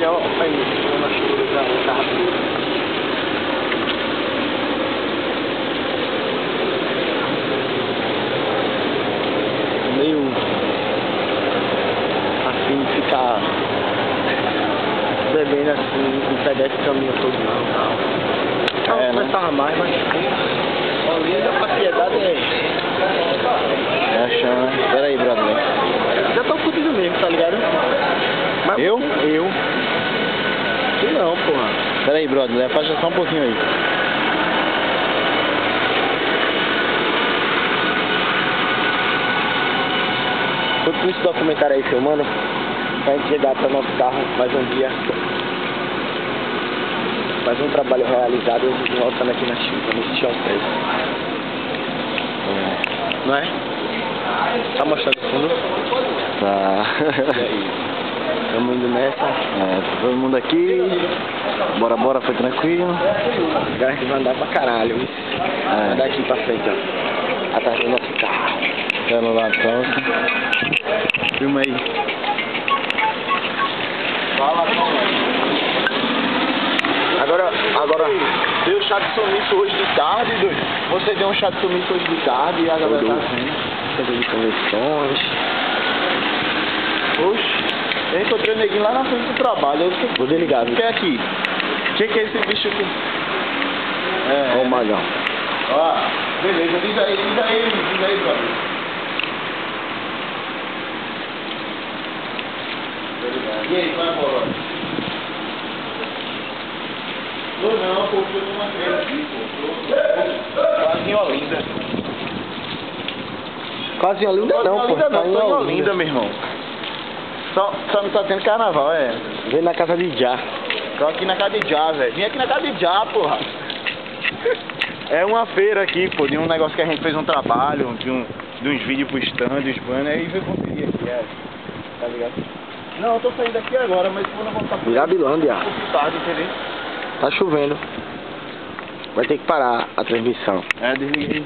ó. Aí, eu acho que já tá rápido. Meio assim, ficar bebendo assim, não pedestre o caminho todo não, tal. É, Não né? começava mais, mas Olinda, pra piedade é. É a chama, né? Pera aí, brother. Já tô fudido mesmo, tá ligado? Mas Eu? Eu. Tu não, porra. Pera aí, brother. Afasta só um pouquinho aí. Enquanto esse documentário aí filmando, pra gente chegar para nosso carro mais um dia. Mais um trabalho realizado e a gente voltando aqui na chuva, nesse chão preto. Não é? Tá mostrando o fundo? Tá. E aí? Estamos indo nessa. É, tá todo mundo aqui. Bora, bora, foi tranquilo. Agora a gente vai andar pra caralho, isso. Vai andar aqui pra frente, ó. Atrás do nosso carro. Pelo lado pronto. Filma aí. Fala, Agora, deu chá de sumiço hoje de tarde, doido. Você deu um chá de sumiço hoje de tarde e a galera tá vendo. Cadê de conexões? Oxe, eu encontrei o neguinho lá na frente do trabalho. Eu Vou desligar, viu? O que é aqui? O que é esse bicho aqui? Ó o malhão. Ó, beleza, diz aí, brother. E aí, vai embora. Não, pô, eu tô uma feira aqui, pô. Quase em Olinda. Quase em Olinda não, pô. Olinda Tá não, tô em Olinda, meu irmão. Só não tá tendo carnaval, é. Vem na casa de Já. Tô aqui na casa de Já, velho. Vim aqui na casa de Já, porra. É uma feira aqui, pô, de um negócio que a gente fez um trabalho, de uns vídeos pro stand, uns banners, aí veio conferir aqui, tá ligado? Não, eu tô saindo daqui agora, mas quando eu voltar pro Mirabilândia. um pouco tarde, entendeu? Tá chovendo. Vai ter que parar a transmissão. É, desliguei.